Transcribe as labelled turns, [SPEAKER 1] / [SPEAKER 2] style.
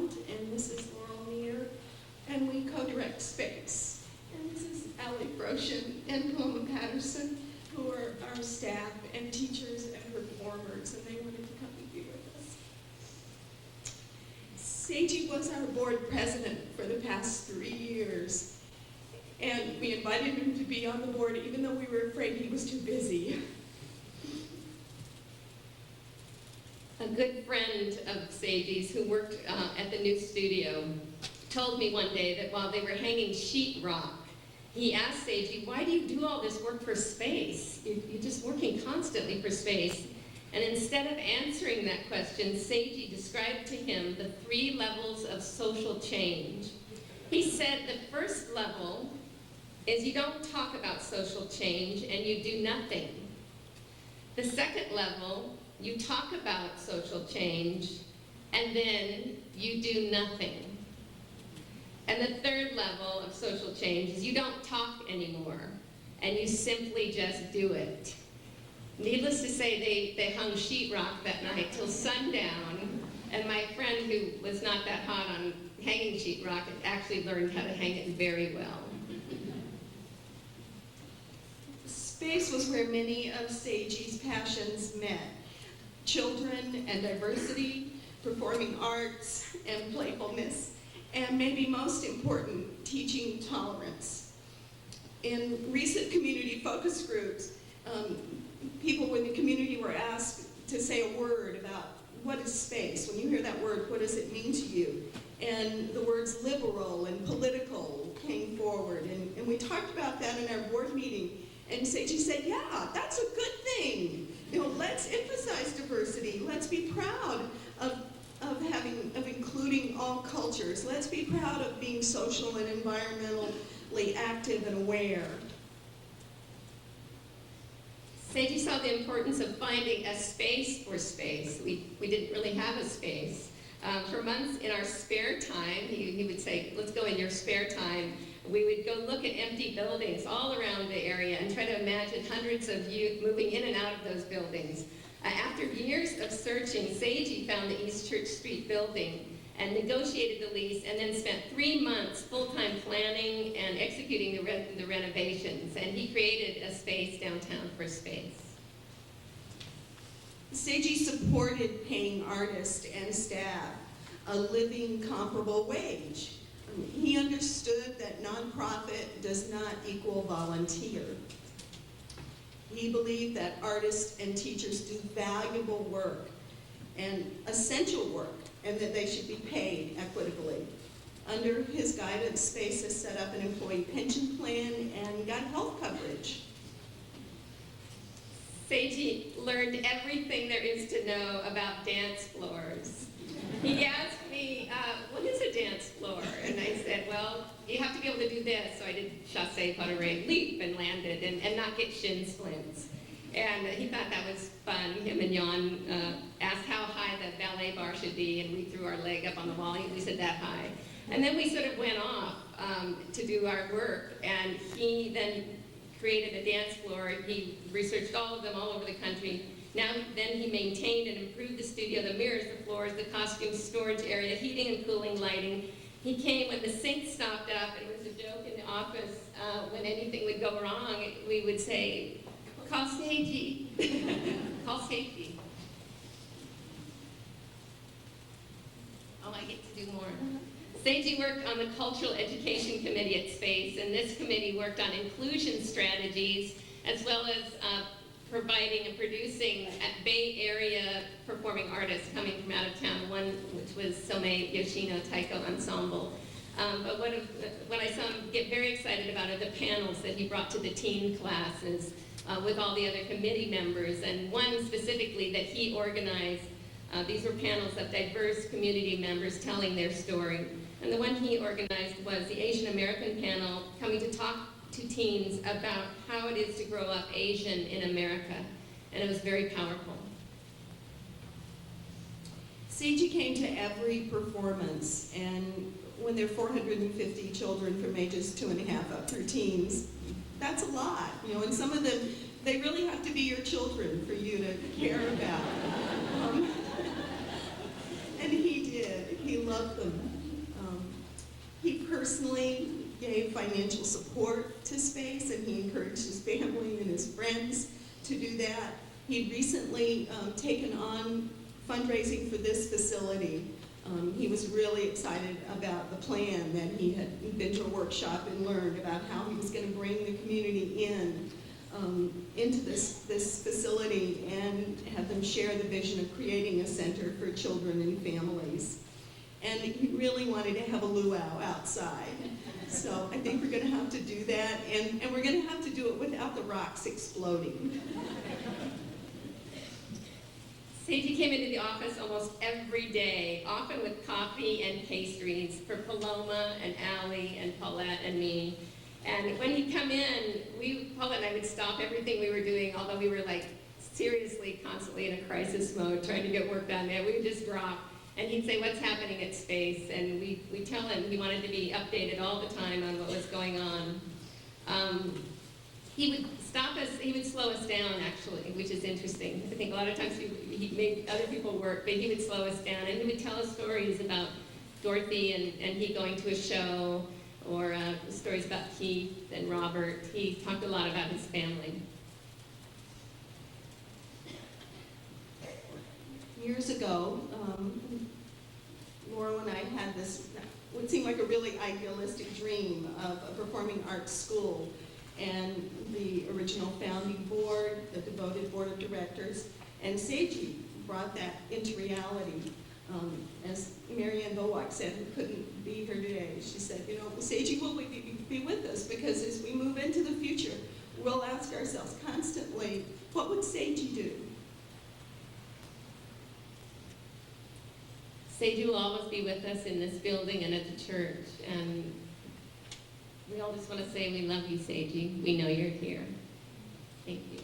[SPEAKER 1] Arnold, and this is Laurel Meir, and we co-direct Space. And this is Allie Broshin and Paloma Patterson, who are our staff and teachers and performers, and they wanted to come and be with us. Seiji was our board president for the past 3 years, and we invited him to be on the board even though we were afraid he was too busy.
[SPEAKER 2] A good friend of Seiji's who worked at the new studio told me one day that while they were hanging sheetrock, he asked Seiji, why do you do all this work for space? You're just working constantly for space. And instead of answering that question, Seiji described to him the 3 levels of social change. He said the first level is you don't talk about social change and you do nothing. The second level, you talk about social change and then you do nothing. And the third level of social change is you don't talk anymore and you simply just do it. Needless to say, they hung sheetrock that night till sundown, and my friend who was not that hot on hanging sheetrock actually learned how to hang it very well.
[SPEAKER 1] Space was where many of Seiji's passions met. Children and diversity, performing arts and playfulness, and maybe most important, teaching tolerance. In recent community focus groups, people in the community were asked to say a word about what is space. When you hear that word, what does it mean to you? And the words liberal and political came forward, and we talked about that in our board meeting. And Seiji said, yeah, that's a good thing. You know, let's emphasize diversity. Let's be proud of including all cultures. Let's be proud of being social and environmentally active and aware.
[SPEAKER 2] Seiji saw the importance of finding a space for space. We didn't really have a space. For months in our spare time, he would say, let's go in your spare time. We would go look at empty buildings all around the area and try to imagine hundreds of youth moving in and out of those buildings. After years of searching, Seiji found the East Church Street building and negotiated the lease, and then spent 3 months full-time planning and executing the renovations. And he created a space downtown for space.
[SPEAKER 1] Seiji supported paying artists and staff a living comparable wage. He understood that nonprofit does not equal volunteer. He believed that artists and teachers do valuable work and essential work, and that they should be paid equitably. Under his guidance, Space has set up an employee pension plan and got health coverage.
[SPEAKER 2] Seiji learned everything there is to know about dance floors. He asked me, what is a dance floor? And I said, well, you have to be able to do this. So I did chassé, pas de rêve, leap, and landed, and not get shin splints. And he thought that was fun. Him and Jan asked how high the ballet bar should be, and we threw our leg up on the wall. We said that high. And then we sort of went off to do our work, and he then created a dance floor. He researched all of them all over the country. Then he maintained and improved the studio, the mirrors, the floors, the costumes, storage area, heating and cooling, lighting. He came when the sink stopped up, and it was a joke in the office. When anything would go wrong, we would say, call Seiji. Call Seiji. Oh, I get to do more. Seiji worked on the Cultural Education Committee at Space, and this committee worked on inclusion strategies as well as providing and producing Bay Area performing artists coming from out of town, one which was Somei Yoshino Taiko Ensemble. But what I saw him get very excited about are the panels that he brought to the teen classes with all the other committee members, and one specifically that he organized. These were panels of diverse community members telling their story. And the one he organized was the Asian American panel coming to talk to teens about how it is to grow up Asian in America. And it was very powerful.
[SPEAKER 1] Seiji came to every performance, and when there are 450 children from ages 2.5 up through teens, that's a lot, you know, and some of them, they really have to be your children for you to care about. And he did. He loved them. gave financial support to Space, and he encouraged his family and his friends to do that. He'd recently taken on fundraising for this facility. He was really excited about the plan that he had been to a workshop and learned about how he was going to bring the community into this facility and have them share the vision of creating a center for children and families. And he really wanted to have a luau outside. So I think we're going to have to do that, and we're going to have to do it without the rocks exploding.
[SPEAKER 2] Seiji came into the office almost every day, often with coffee and pastries for Paloma and Allie and Paulette and me. And when he'd come in, Paulette and I would stop everything we were doing, although we were like seriously constantly in a crisis mode trying to get work done. And we would just drop. And he'd say, "What's happening at Space?" And we tell him he wanted to be updated all the time on what was going on. He would stop us, he would slow us down actually, which is interesting. I think a lot of times he made other people work, but he would slow us down, and he would tell us stories about Dorothy and he going to a show, or stories about Keith and Robert. He talked a lot about his family.
[SPEAKER 1] Years ago, Laura and I had this, what seemed like a really idealistic dream of a performing arts school. And the original founding board, the devoted board of directors, and Seiji brought that into reality. As Marianne Bowak said, who couldn't be here today, she said, Seiji will be with us, because as we move into the future, we'll ask ourselves constantly, what would Seiji do?
[SPEAKER 2] Seiji will always be with us in this building and at the church, and we all just want to say we love you, Seiji. We know you're here. Thank you.